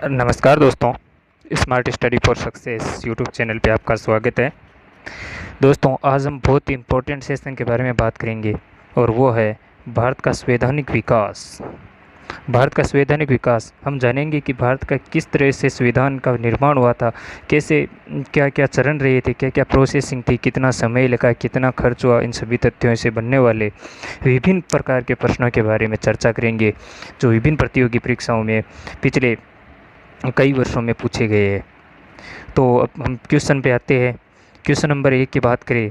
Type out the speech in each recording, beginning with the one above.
नमस्कार दोस्तों, smart study for success YouTube channel पे आपका स्वागत है। दोस्तों, आज हम बहुत ही इम्पोर्टेंट सेशन के बारे में बात करेंगे और वो है भारत का संवैधानिक विकास। भारत का संवैधानिक विकास हम जानेंगे कि भारत का किस तरह से संविधान का निर्माण हुआ था, कैसे क्या क्या चरण रहे थे, क्या क्या प्रोसेसिंग थी, कितना समय लगा, कितना खर्च हुआ। इन सभी तथ्यों से बनने वाले विभिन्न प्रकार के प्रश्नों के बारे में चर्चा करेंगे जो विभिन्न प्रतियोगी परीक्षाओं में पिछले कई वर्षों में पूछे गए हैं। तो अब हम क्वेश्चन पे आते हैं। क्वेश्चन नंबर 1 की बात करें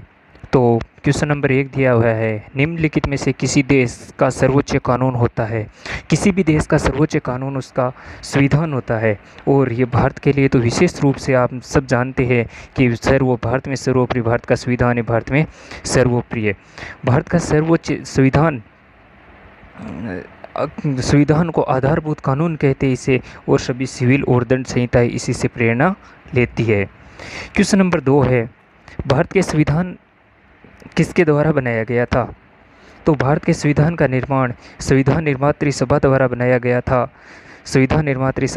तो क्वेश्चन नंबर 1 दिया हुआ है, निम्नलिखित में से किसी देश का सर्वोच्च कानून होता है। किसी भी देश का सर्वोच्च कानून उसका संविधान होता है और ये भारत के लिए तो विशेष रूप से आप सब जानते हैं कि भारत में सर्वोपरि भारत का संविधान है, भारत में सर्वोपरि है। भारत का सर्वोच्च संविधान को आधारभूत कानून कहते हैं इसे, और सभी सिविल और दंड संहिताएं इसी से प्रेरणा लेती है। क्वेश्चन नंबर 2 है, भारत के संविधान किसके द्वारा बनाया गया था। तो भारत के संविधान का निर्माण संविधान निर्मात्री सभा द्वारा बनाया गया था। संविधान निर्मात्री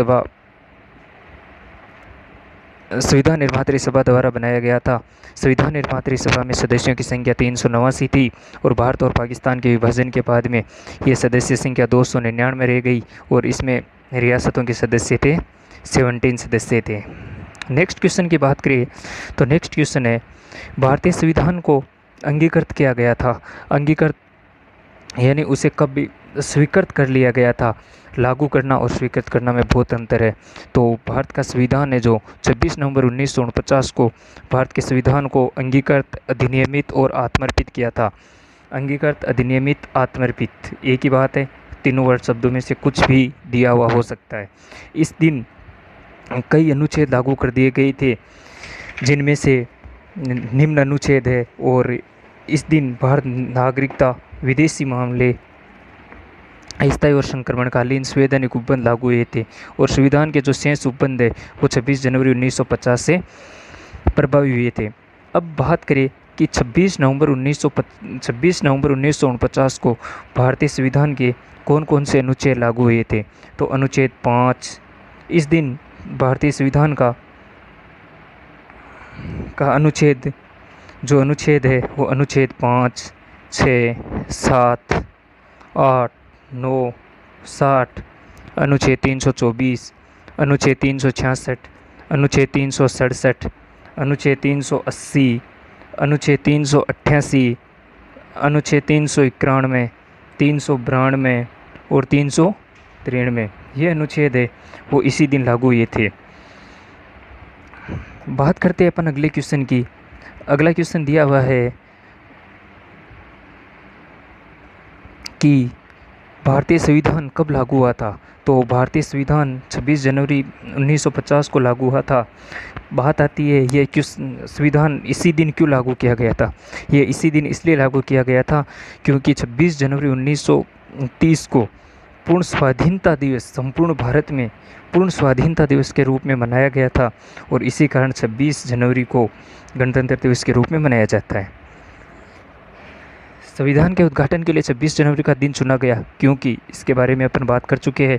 सभा द्वारा बनाया गया था। संविधान निर्मात्री सभा में सदस्यों की संख्या 389 थी और भारत और पाकिस्तान के विभाजन के बाद में ये सदस्य संख्या 299 रह गई और इसमें रियासतों के सदस्य थे 17 सदस्य थे। नेक्स्ट क्वेश्चन की बात करें तो नेक्स्ट क्वेश्चन है, भारतीय संविधान को अंगीकृत किया गया था। अंगीकृत यानी उसे कब भी स्वीकृत कर लिया गया था। लागू करना और स्वीकृत करना में बहुत अंतर है। तो भारत का संविधान है जो 26 नवंबर 1949 को भारत के संविधान को अंगीकृत, अधिनियमित और आत्मर्पित किया था। अंगीकृत, अधिनियमित, आत्मर्पित एक ही बात है, तीनों वर्ड शब्दों में से कुछ भी दिया हुआ हो सकता है। इस दिन कई अनुच्छेद लागू कर दिए गए थे जिनमें से निम्न अनुच्छेद है, और इस दिन भारत नागरिकता, विदेशी मामले, स्थायी और संक्रमणकालीन संवैधानिक उपबंध लागू हुए थे और संविधान के जो शेष उपबंध है वो 26 जनवरी 1950 से प्रभावी हुए थे। अब बात करें कि 26 नवंबर 1949 को भारतीय संविधान के कौन कौन से अनुच्छेद लागू हुए थे। तो अनुच्छेद 5, इस दिन भारतीय संविधान का अनुच्छेद है वो अनुच्छेद 5, 6, 7, 8, 9, 60, अनुच्छेद 324, अनुच्छेद 366, अनुच्छेद 367, अनुच्छेद 380, अनुच्छेद 388, अनुच्छेद 391, 392 और 393, ये अनुच्छेद है वो इसी दिन लागू हुए थे। बात करते हैं अपन अगले क्वेश्चन की। अगला क्वेश्चन दिया हुआ है कि भारतीय संविधान कब लागू हुआ था। तो भारतीय संविधान 26 जनवरी 1950 को लागू हुआ था। बात आती है ये संविधान इसी दिन क्यों लागू किया गया था। ये इसी दिन इसलिए लागू किया गया था क्योंकि 26 जनवरी 1930 को पूर्ण स्वाधीनता दिवस संपूर्ण भारत में पूर्ण स्वाधीनता दिवस के रूप में मनाया गया था और इसी कारण 26 जनवरी को गणतंत्र दिवस के रूप में मनाया जाता है। संविधान के उद्घाटन के लिए 26 जनवरी का दिन चुना गया क्योंकि इसके बारे में अपन बात कर चुके हैं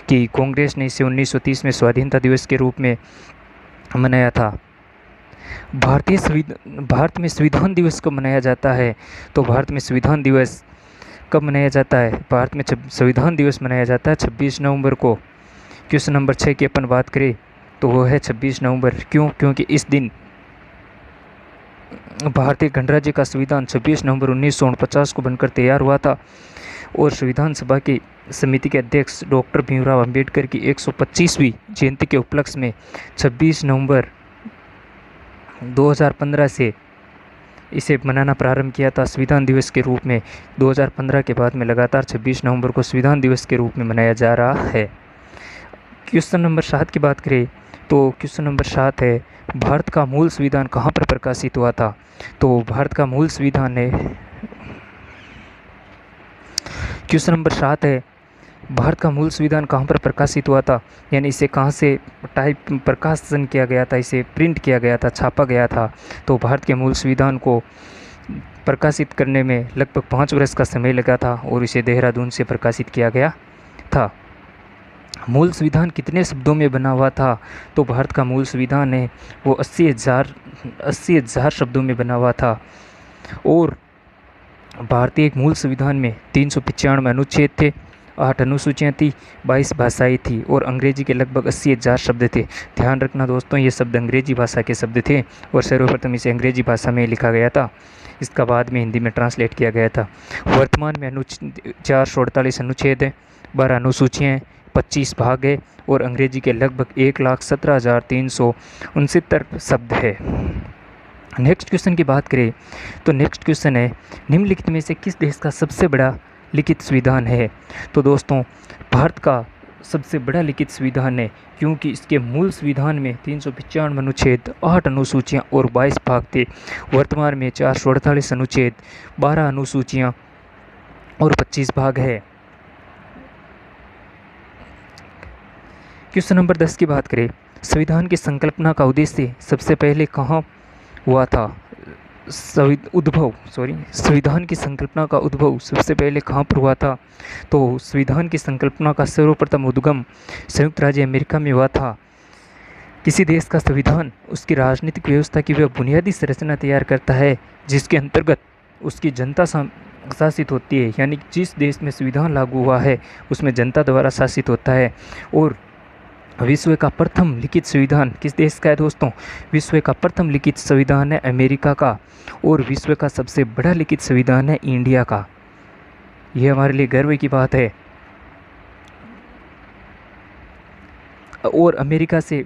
कि कांग्रेस ने इसे 1930 में स्वाधीनता दिवस के रूप में मनाया था। भारत में संविधान दिवस कब मनाया जाता है। तो भारत में संविधान दिवस कब मनाया जाता है। भारत में संविधान दिवस मनाया जाता है 26 नवंबर को। क्वेश्चन नंबर 6 की अपन बात करें तो वो है 26 नवंबर। क्यों? क्योंकि इस दिन भारतीय गणराज्य का संविधान 26 नवंबर 1949 को बनकर तैयार हुआ था और संविधान सभा की समिति के अध्यक्ष डॉक्टर भीमराव अंबेडकर की 125वीं जयंती के उपलक्ष्य में 26 नवंबर 2015 से इसे मनाना प्रारंभ किया था संविधान दिवस के रूप में। 2015 के बाद में लगातार 26 नवंबर को संविधान दिवस के रूप में मनाया जा रहा है। क्वेश्चन नंबर 7 की बात करें तो क्वेश्चन नंबर 7 है, भारत का मूल संविधान कहाँ पर प्रकाशित हुआ था। तो भारत का मूल संविधान है, क्वेश्चन नंबर 7 है, भारत का मूल संविधान कहाँ पर प्रकाशित हुआ था, यानी इसे कहाँ से प्रकाशन किया गया था, इसे प्रिंट किया गया था, छापा गया था। तो भारत के मूल संविधान को प्रकाशित करने में लगभग 5 वर्ष का समय लगा था और इसे देहरादून से प्रकाशित किया गया था। मूल संविधान कितने शब्दों में बना हुआ था? तो भारत का मूल संविधान है वो 80,000 शब्दों में बना हुआ था। और भारतीय एक मूल संविधान में 395 अनुच्छेद थे, 8 अनुसूचियाँ थी, 22 भाषाएं थी और अंग्रेजी के लगभग 80,000 शब्द थे। ध्यान रखना दोस्तों, ये शब्द अंग्रेजी भाषा के शब्द थे और सर्वप्रथम इसे अंग्रेजी भाषा में लिखा गया था, इसका बाद में हिंदी में ट्रांसलेट किया गया था। वर्तमान में 448 अनुच्छेद है, 12 अनुसूचियाँ हैं, 25 भाग है और अंग्रेजी के लगभग 1,17,369 शब्द है। नेक्स्ट क्वेश्चन की बात करें तो नेक्स्ट क्वेश्चन है, निम्नलिखित में से किस देश का सबसे बड़ा लिखित संविधान है? तो दोस्तों भारत का सबसे बड़ा लिखित संविधान है, क्योंकि इसके मूल संविधान में 395 अनुच्छेद, 8 अनुसूचियाँ और 22 भाग थे। वर्तमान में 448 अनुच्छेद, 12 अनुसूचियाँ और 25 भाग है। क्वेश्चन नंबर 10 की बात करें, संविधान की संकल्पना का उद्देश्य सबसे पहले कहाँ हुआ था? संविधान की संकल्पना का उद्भव सबसे पहले कहाँ पर हुआ था? तो संविधान की संकल्पना का सर्वप्रथम उद्गम संयुक्त राज्य अमेरिका में हुआ था। किसी देश का संविधान उसकी राजनीतिक व्यवस्था की वह बुनियादी संरचना तैयार करता है जिसके अंतर्गत उसकी जनता शासित होती है, यानी जिस देश में संविधान लागू हुआ है उसमें जनता द्वारा शासित होता है। और विश्व का प्रथम लिखित संविधान किस देश का है दोस्तों? विश्व का प्रथम लिखित संविधान है अमेरिका का और विश्व का सबसे बड़ा लिखित संविधान है इंडिया का। यह हमारे लिए गर्व की बात है। और अमेरिका से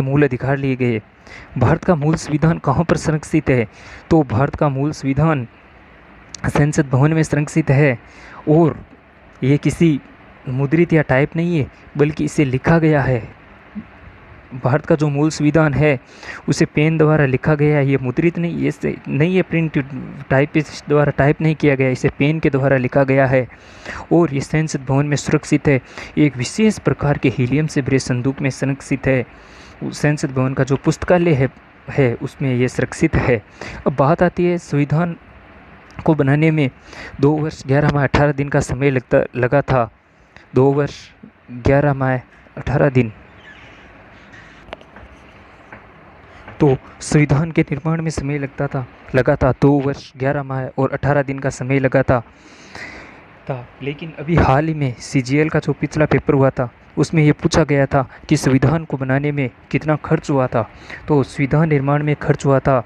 मूल अधिकार लिए गए। भारत का मूल संविधान कहाँ पर संरक्षित है? तो भारत का मूल संविधान संसद भवन में संरक्षित है और ये किसी मुद्रित या टाइप नहीं है, बल्कि इसे लिखा गया है। भारत का जो मूल संविधान है उसे पेन द्वारा लिखा गया है, ये मुद्रित नहीं है, प्रिंट टाइपिस्ट द्वारा टाइप नहीं किया गया, इसे पेन के द्वारा लिखा गया है और ये संसद भवन में सुरक्षित है। एक विशेष प्रकार के हीलियम से भरे संदूक में संरक्षित है। संसद भवन का जो पुस्तकालय है उसमें ये सुरक्षित है। अब बात आती है संविधान को बनाने में 2 वर्ष 11 माह 18 दिन का समय लगा था। 2 वर्ष 11 माह 18 दिन। तो संविधान के निर्माण में समय लगा था 2 वर्ष 11 माह और 18 दिन का समय लगा था। लेकिन अभी हाल ही में CGL का जो पिछला पेपर हुआ था उसमें ये पूछा गया था कि संविधान को बनाने में कितना खर्च हुआ था। तो संविधान निर्माण में खर्च हुआ था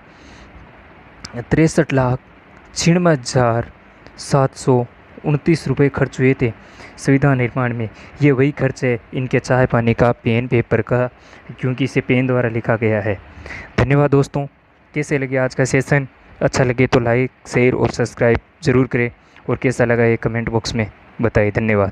63,96,729 रुपये खर्च हुए थे संविधान निर्माण में। ये वही खर्च है इनके चाय पानी का, पेन पेपर का, क्योंकि इसे पेन द्वारा लिखा गया है। धन्यवाद दोस्तों। कैसे लगे आज का सेशन? अच्छा लगे तो लाइक, शेयर और सब्सक्राइब ज़रूर करें और कैसा लगा ये कमेंट बॉक्स में बताइए। धन्यवाद।